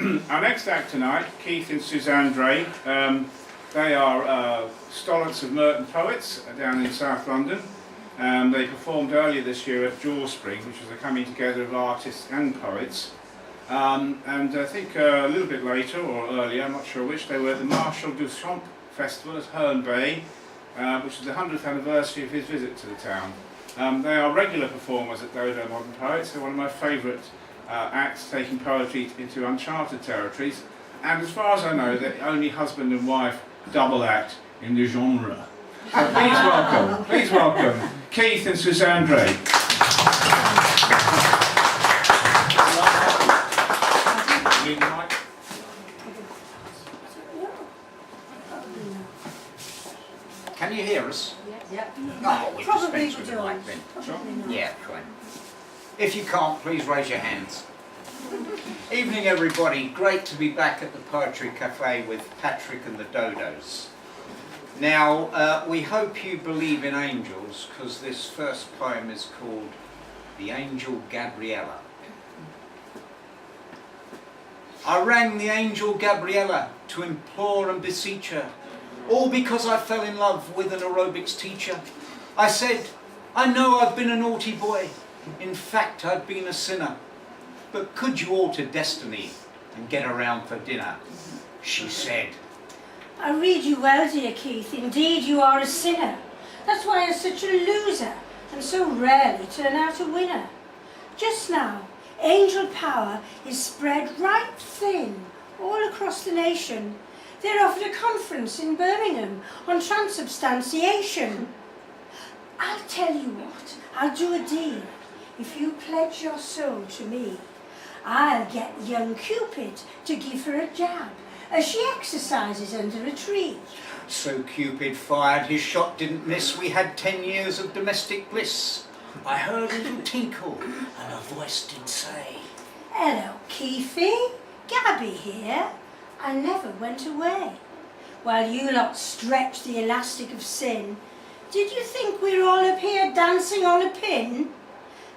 Our next act tonight, Keith and Suzanne Drake. They are Stollarts of Merton Poets down in South London. They performed earlier this year at Jawspring, which was a coming together of artists and poets. And I think a little bit later, or earlier, I'm not sure which, they were at the Marshal Duchamp Festival at Herne Bay, which is the 100th anniversary of his visit to the town. They are regular performers at Dodo Modern Poets. They're one of my favourite acts taking poetry into uncharted territories. And as far as I know, they're the only husband and wife double act in the genre. So please welcome Keith and Suzanne Drake. Can you hear us? Yep. No, we Probably dispense with the mic then. Probably Yeah, fine. If you can't, please raise your hands. Evening everybody, great to be back at the Poetry Cafe with Patrick and the Dodos. Now, we hope you believe in angels, because this first poem is called The Angel Gabriela. I rang the Angel Gabriela to implore and beseech her, all because I fell in love with an aerobics teacher. I said, I know I've been a naughty boy, in fact I've been a sinner, but could you alter destiny and get around for dinner? She said, I read you well, dear Keith. Indeed, you are a sinner. That's why you're such a loser and so rarely turn out a winner. Just now, angel power is spread right thin all across the nation. They're offered a conference in Birmingham on transubstantiation. I'll tell you what, I'll do a deal. If you pledge your soul to me, I'll get young Cupid to give her a jab as she exercises under a tree. So Cupid fired, his shot didn't miss. We had 10 years of domestic bliss. I heard a little tinkle and a voice did say, Hello, Keefy, Gabby here. I never went away. While you lot stretch the elastic of sin, did you think we're all up here dancing on a pin?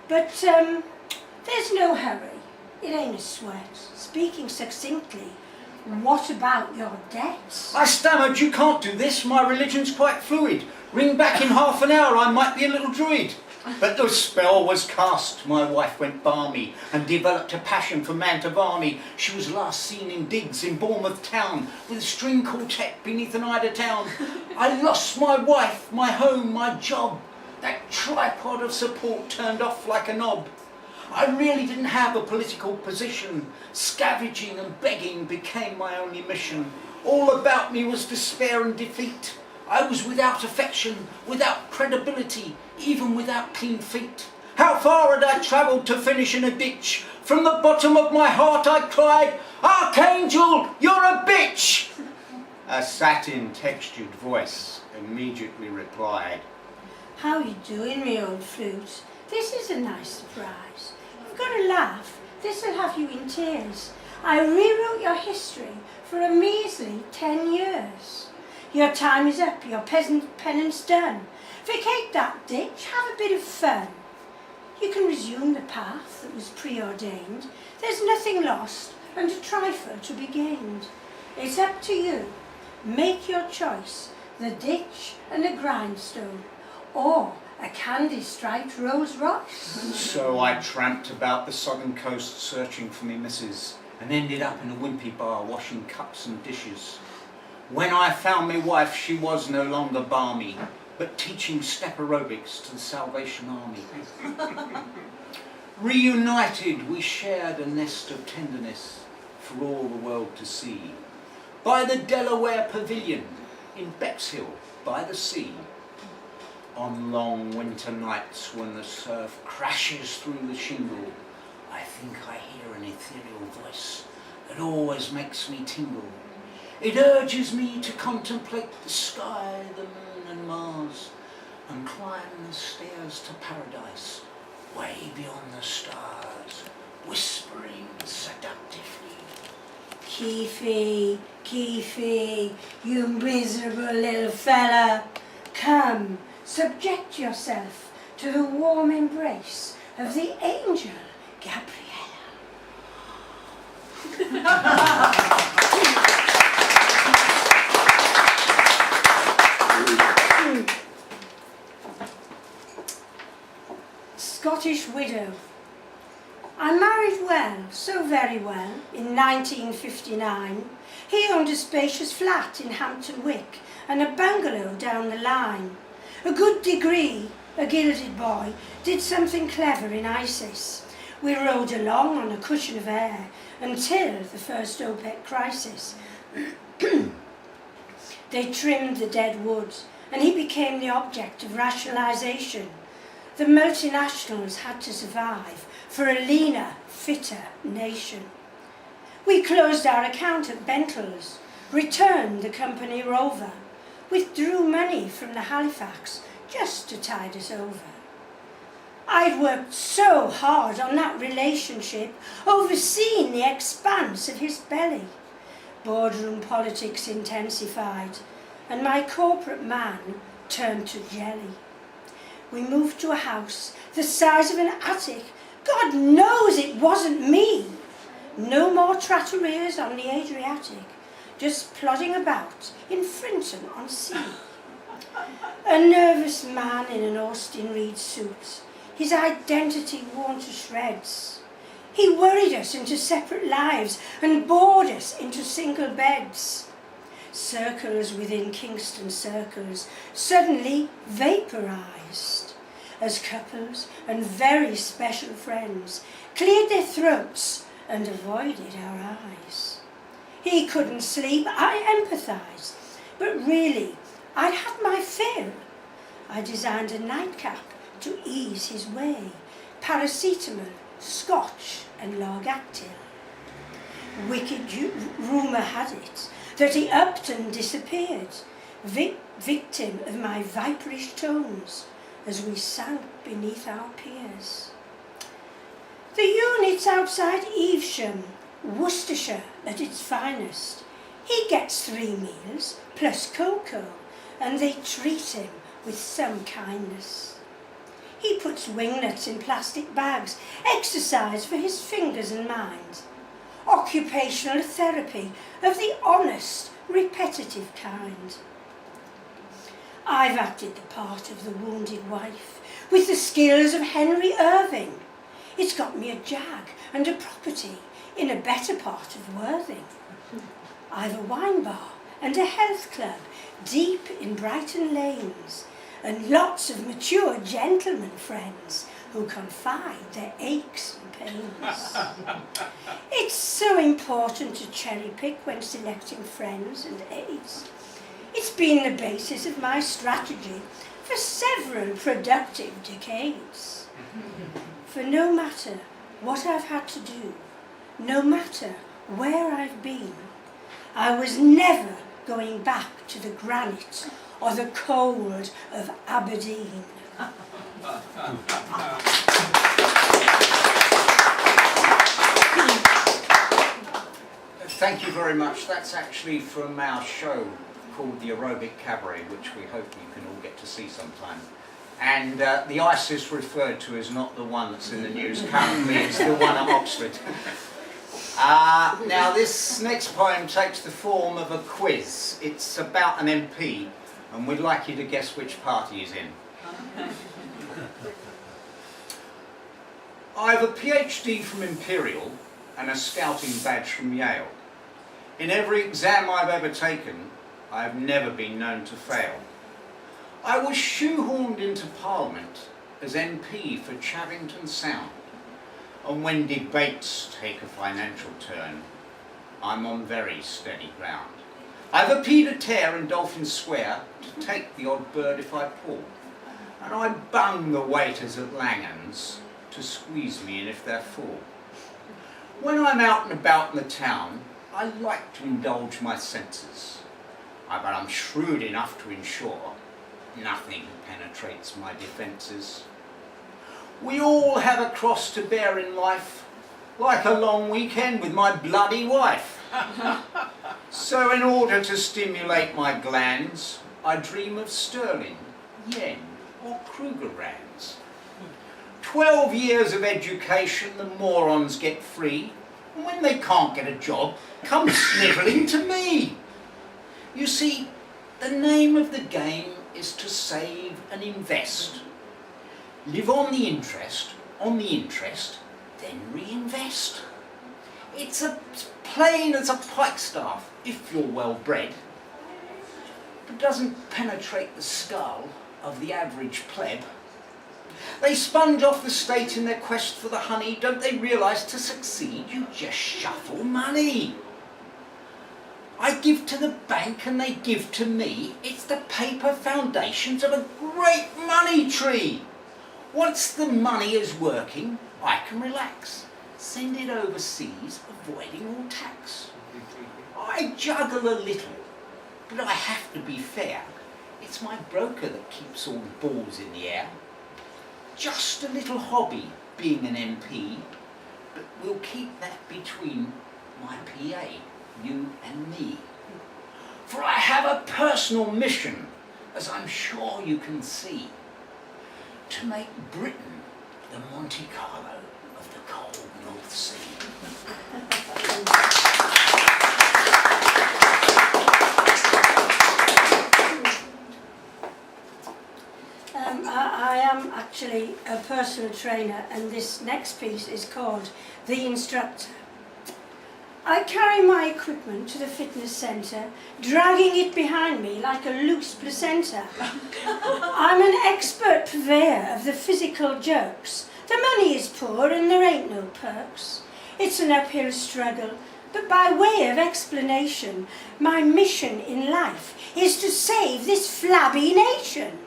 But there's no hurry. It ain't a sweat. Speaking succinctly, what about your debts? I stammered, you can't do this, my religion's quite fluid. Ring back in half an hour, I might be a little druid. But the spell was cast, my wife went balmy and developed a passion for Mantovani. She was last seen in digs in Bournemouth town with a string quartet beneath an eider town. I lost my wife, my home, my job. That tripod of support turned off like a knob. I really didn't have a political position. Scavenging and begging became my only mission. All about me was despair and defeat. I was without affection, without credibility, even without clean feet. How far had I travelled to finish in a ditch? From the bottom of my heart I cried, Archangel, you're a bitch! A satin-textured voice immediately replied, How you doing, me old flute? This is a nice surprise. You've got a laugh. This'll have you in tears. I rewrote your history for a measly 10 years. Your time is up, your peasant penance done. Vacate that ditch, have a bit of fun. You can resume the path that was preordained. There's nothing lost and a trifle to be gained. It's up to you. Make your choice, the ditch and the grindstone, or a candy-striped Rolls Royce. So I tramped about the southern coast searching for me missus and ended up in a wimpy bar washing cups and dishes. When I found my wife, she was no longer balmy, but teaching step aerobics to the Salvation Army. Reunited, we shared a nest of tenderness for all the world to see. By the Delaware Pavilion, in Bexhill, by the sea. On long winter nights when the surf crashes through the shingle, I think I hear an ethereal voice that always makes me tingle. It urges me to contemplate the sky, the moon and Mars, and climb the stairs to paradise, way beyond the stars, whispering seductively. Keefy, Keefy, you miserable little fella, come, subject yourself to the warm embrace of the Angel Gabriela. Scottish widow. I married well, so very well, in 1959. He owned a spacious flat in Hampton Wick and a bungalow down the line. A good degree, a gilded boy, did something clever in ISIS. We rode along on a cushion of air until the first OPEC crisis. They trimmed the dead wood and he became the object of rationalisation. The multinationals had to survive for a leaner, fitter nation. We closed our account at Bentall's, returned the company rover, withdrew money from the Halifax just to tide us over. I'd worked so hard on that relationship, overseeing the expanse of his belly. Boardroom politics intensified, and my corporate man turned to jelly. We moved to a house the size of an attic. God knows it wasn't me. No more trattorias on the Adriatic, just plodding about in Frinton-on-Sea. A nervous man in an Austin Reed suit, his identity worn to shreds. He worried us into separate lives and bored us into single beds. Circles within Kingston circles suddenly vaporised as couples and very special friends cleared their throats and avoided our eyes. He couldn't sleep, I empathised, but really I'd had my fill. I designed a nightcap to ease his way, paracetamol, scotch and Largactil. Wicked rumour had it that he upped and disappeared, victim of my viperish tones as we sank beneath our piers. The unit's outside Evesham, Worcestershire at its finest. He gets 3 meals plus cocoa, and they treat him with some kindness. He puts wingnuts in plastic bags, exercise for his fingers and mind. Occupational therapy of the honest, repetitive kind. I've acted the part of the wounded wife with the skills of Henry Irving. It's got me a jag and a property in a better part of Worthing. I've a wine bar and a health club deep in Brighton lanes, and lots of mature gentlemen friends who confide their aches and pains. It's so important to cherry pick when selecting friends and aides. It's been the basis of my strategy for several productive decades. For no matter what I've had to do, no matter where I've been, I was never going back to the granite or the cold of Aberdeen. Thank you very much. That's actually from our show called The Aerobic Cabaret, which we hope you can all get to see sometime. And the ISIS referred to is not the one that's in the news currently, it's the one at Oxford. Now this next poem takes the form of a quiz. It's about an MP, and we'd like you to guess which party he's in. I have a PhD from Imperial and a scouting badge from Yale. In every exam I've ever taken, I have never been known to fail. I was shoehorned into Parliament as MP for Chavington Sound, and when debates take a financial turn, I'm on very steady ground. I've a pied a terre in Dolphin Square to take the odd bird if I pull, and I bung the waiters at Langhams to squeeze me in if they're full. When I'm out and about in the town, I like to indulge my senses, but I'm shrewd enough to ensure nothing penetrates my defences. We all have a cross to bear in life, like a long weekend with my bloody wife. So in order to stimulate my glands, I dream of sterling, yen or Kruger rands. 12 years of education, the morons get free. And when they can't get a job, come snivelling to me. You see, the name of the game is to save and invest. Live on the interest, then reinvest. It's as plain as a pikestaff if you're well bred, but doesn't penetrate the skull of the average pleb. They sponge off the state in their quest for the honey. Don't they realise to succeed you just shuffle money? I give to the bank and they give to me. It's the paper foundations of a great money tree. Once the money is working, I can relax. Send it overseas, avoiding all tax. I juggle a little, but I have to be fair. It's my broker that keeps all the balls in the air. Just a little hobby, being an MP, but we'll keep that between my PA, you and me. For I have a personal mission, as I'm sure you can see, to make Britain the Monte Carlo of the cold North Sea. I am actually a personal trainer, and this next piece is called The Instructor. I carry my equipment to the fitness centre, dragging it behind me like a loose placenta. I'm an expert purveyor of the physical jokes. The money is poor and there ain't no perks. It's an uphill struggle, but by way of explanation, my mission in life is to save this flabby nation.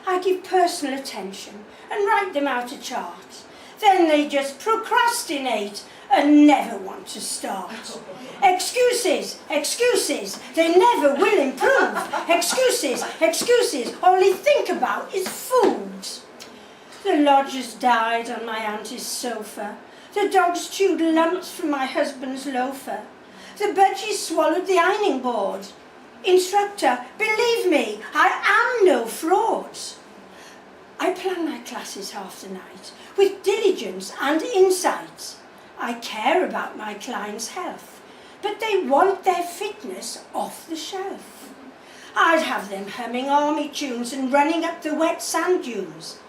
I give personal attention and write them out a chart. Then they just procrastinate and never want to start. Excuses, excuses, they never will improve. Excuses, excuses, all they think about is food. The lodgers died on my auntie's sofa. The dogs chewed lumps from my husband's loafer. The budgies swallowed the ironing board. Instructor, believe me, I am no fraud. I plan my classes half the night with diligence and insight. I care about my clients' health, but they want their fitness off the shelf. I'd have them humming army tunes and running up the wet sand dunes.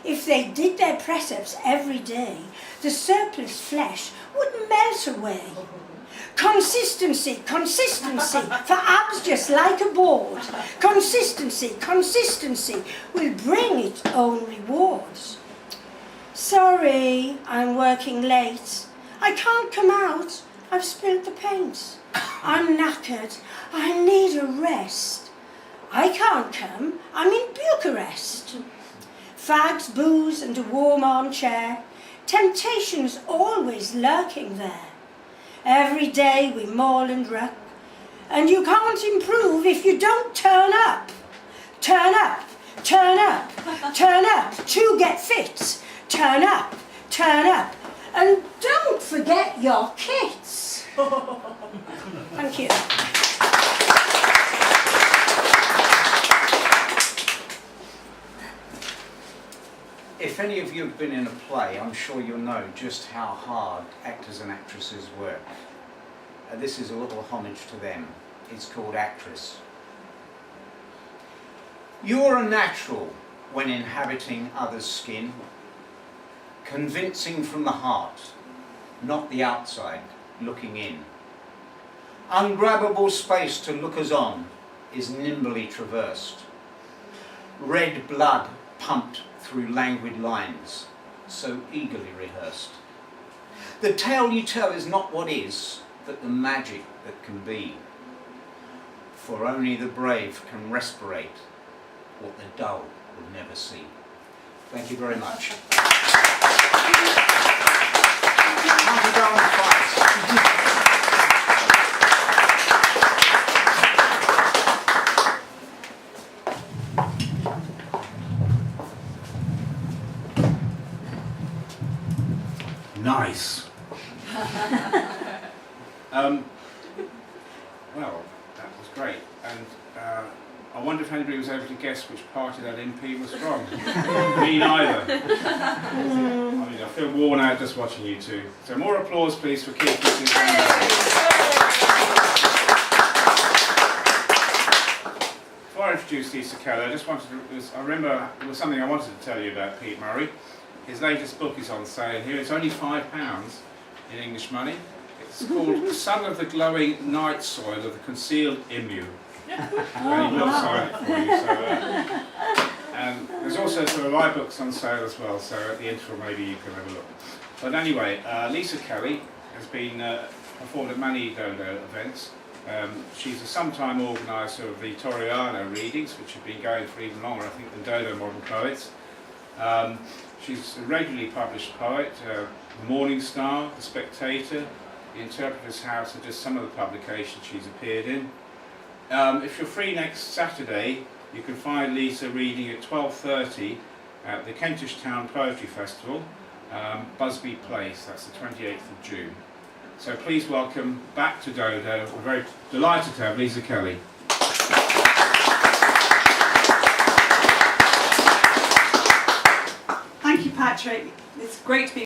If they did their press-ups every day, the surplus flesh would melt away. Consistency, consistency, for abs just like a board. Consistency, consistency will bring its own rewards. Sorry, I'm working late. I can't come out, I've spilt the paint. I'm knackered, I need a rest. I can't come, I'm in Bucharest. Fags, booze and a warm armchair, temptation's always lurking there. Every day we maul and ruck, and you can't improve if you don't turn up. Turn up, turn up, turn up to get fit. Turn up, and don't forget your kits. Thank you. If any of you have been in a play, I'm sure you'll know just how hard actors and actresses work. This is a little homage to them. It's called Actress. You're a natural when inhabiting others' skin, convincing from the heart, not the outside, looking in. Ungrabbable space to lookers on is nimbly traversed. Red blood pumped through languid lines, so eagerly rehearsed. The tale you tell is not what is, but the magic that can be. For only the brave can respirate what the dull will never see. Thank you very much. Time to go on the fight. Nice. Well, that was great, and I wonder if anybody was able to guess which party that MP was from. Me neither. I mean, I feel worn out just watching you two. So more applause, please, for Keith and Suzanne. Before I introduce Lisa Kelly, I remember there was something I wanted to tell you about Pete Murray. His latest book is on sale here. It's only £5 in English money. It's called The Son of the Glowing Night Soil of the Concealed Emu. And he will sign it for you. And there's also sort of live books on sale as well, so at the interval maybe you can have a look. But anyway, Lisa Kelly has been performed at many Dodo events. She's a sometime organiser of the Toriano readings, which have been going for even longer, I think, than Dodo Modern Poets. She's a regularly published poet, The Morning Star, The Spectator, The Interpreter's House are just some of the publications she's appeared in. If you're free next Saturday, you can find Lisa reading at 12:30 at the Kentish Town Poetry Festival, Busby Place, that's the 28th of June. So please welcome back to Dodo, we're very delighted to have Lisa Kelly. Thank you, Patrick. It's great to be